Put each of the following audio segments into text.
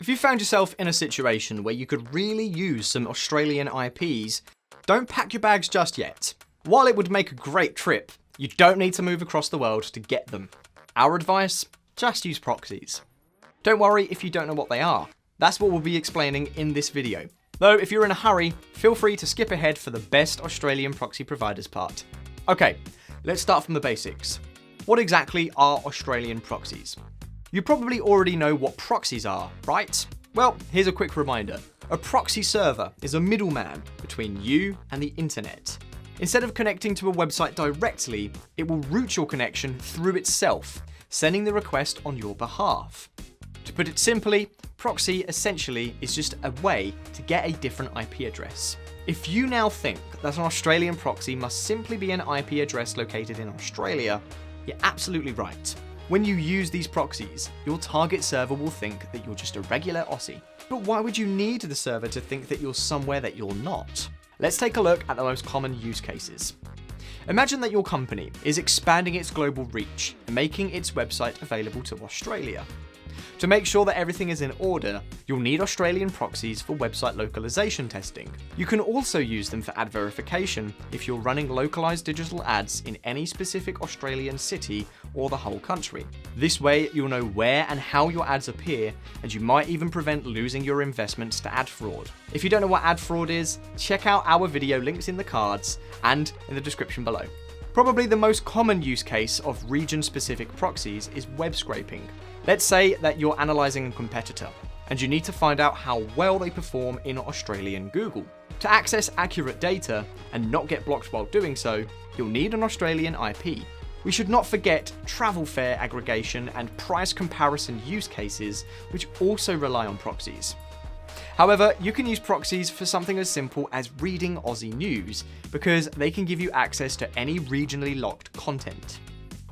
If you found yourself in a situation where you could really use some Australian IPs, don't pack your bags just yet. While it would make a great trip, you don't need to move across the world to get them. Our advice? Just use proxies. Don't worry if you don't know what they are. That's what we'll be explaining in this video. Though if you're in a hurry, feel free to skip ahead for the best Australian proxy providers part. Okay, let's start from the basics. What exactly are Australian proxies? You probably already know what proxies are, right? Well, here's a quick reminder. A proxy server is a middleman between you and the internet. Instead of connecting to a website directly, it will route your connection through itself, sending the request on your behalf. To put it simply, proxy essentially is just a way to get a different IP address. If you now think that an Australian proxy must simply be an IP address located in Australia, you're absolutely right. When you use these proxies, your target server will think that you're just a regular Aussie. But why would you need the server to think that you're somewhere that you're not? Let's take a look at the most common use cases. Imagine that your company is expanding its global reach and making its website available to Australia. To make sure that everything is in order, you'll need Australian proxies for website localization testing. You can also use them for ad verification if you're running localized digital ads in any specific Australian city or the whole country. This way, you'll know where and how your ads appear, and you might even prevent losing your investments to ad fraud. If you don't know what ad fraud is, check out our video links in the cards and in the description below. Probably the most common use case of region-specific proxies is web scraping. Let's say that you're analysing a competitor, and you need to find out how well they perform in Australian Google. To access accurate data and not get blocked while doing so, you'll need an Australian IP. We should not forget travel fare aggregation and price comparison use cases, which also rely on proxies. However, you can use proxies for something as simple as reading Aussie news, because they can give you access to any regionally locked content.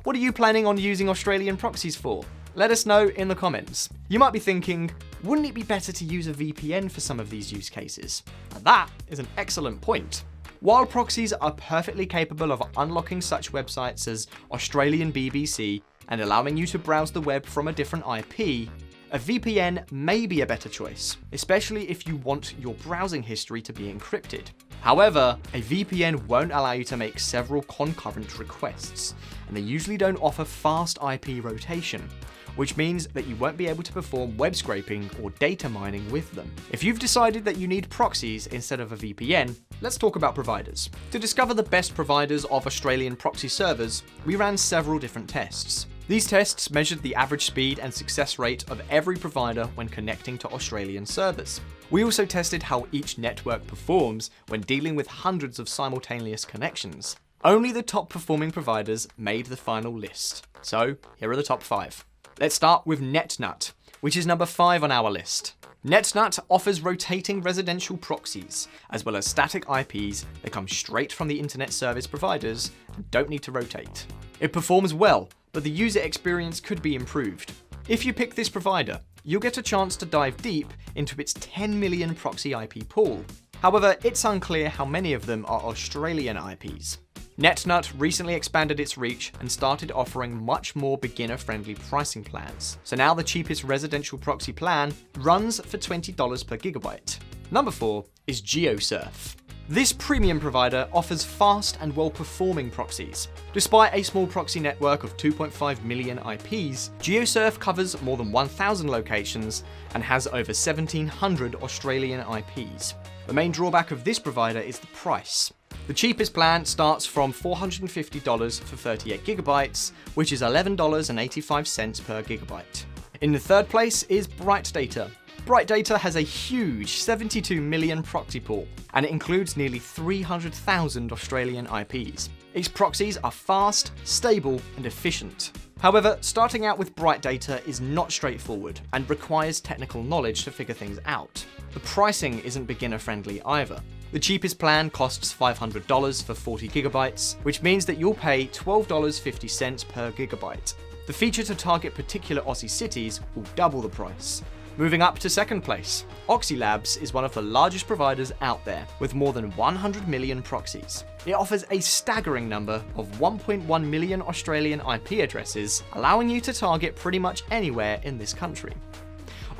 What are you planning on using Australian proxies for? Let us know in the comments. You might be thinking, wouldn't it be better to use a VPN for some of these use cases? And that is an excellent point. While proxies are perfectly capable of unlocking such websites as Australian BBC and allowing you to browse the web from a different IP, a VPN may be a better choice, especially if you want your browsing history to be encrypted. However, a VPN won't allow you to make several concurrent requests, and they usually don't offer fast IP rotation, which means that you won't be able to perform web scraping or data mining with them. If you've decided that you need proxies instead of a VPN, let's talk about providers. To discover the best providers of Australian proxy servers, we ran several different tests. These tests measured the average speed and success rate of every provider when connecting to Australian servers. We also tested how each network performs when dealing with hundreds of simultaneous connections. Only the top performing providers made the final list. So here are the top 5. Let's start with NetNut, which is number 5 on our list. NetNut offers rotating residential proxies, as well as static IPs that come straight from the internet service providers and don't need to rotate. It performs well, but the user experience could be improved. If you pick this provider, you'll get a chance to dive deep into its 10 million proxy IP pool. However, it's unclear how many of them are Australian IPs. NetNut recently expanded its reach and started offering much more beginner-friendly pricing plans. So now the cheapest residential proxy plan runs for $20 per gigabyte. Number 4 is GeoSurf. This premium provider offers fast and well-performing proxies. Despite a small proxy network of 2.5 million IPs, GeoSurf covers more than 1,000 locations and has over 1,700 Australian IPs. The main drawback of this provider is the price. The cheapest plan starts from $450 for 38 gigabytes, which is $11.85 per gigabyte. In the third place is BrightData. BrightData has a huge 72 million proxy pool, and it includes nearly 300,000 Australian IPs. Its proxies are fast, stable, and efficient. However, starting out with BrightData is not straightforward and requires technical knowledge to figure things out. The pricing isn't beginner-friendly either. The cheapest plan costs $500 for 40 gigabytes, which means that you'll pay $12.50 per gigabyte. The feature to target particular Aussie cities will double the price. Moving up to second place, Oxylabs is one of the largest providers out there, with more than 100 million proxies. It offers a staggering number of 1.1 million Australian IP addresses, allowing you to target pretty much anywhere in this country.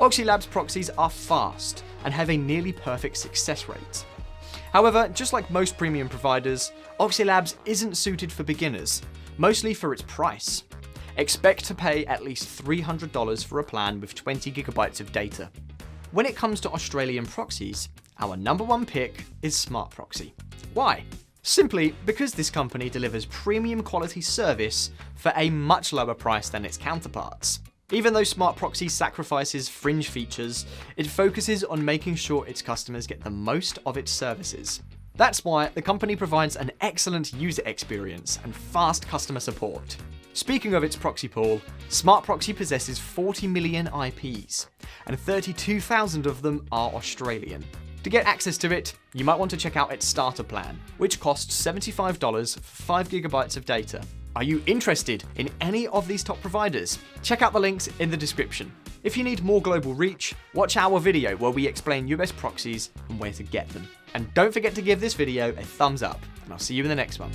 Oxy Labs proxies are fast and have a nearly perfect success rate. However, just like most premium providers, Oxy Labs isn't suited for beginners, mostly for its price. Expect to pay at least $300 for a plan with 20 gigabytes of data. When it comes to Australian proxies, our number one pick is Smart Proxy. Why? Simply because this company delivers premium quality service for a much lower price than its counterparts. Even though Smart Proxy sacrifices fringe features, it focuses on making sure its customers get the most of its services. That's why the company provides an excellent user experience and fast customer support. Speaking of its proxy pool, Smart Proxy possesses 40 million IPs, and 32,000 of them are Australian. To get access to it, you might want to check out its starter plan, which costs $75 for 5 gigabytes of data. Are you interested in any of these top providers? Check out the links in the description. If you need more global reach, watch our video where we explain US proxies and where to get them. And don't forget to give this video a thumbs up, and I'll see you in the next one.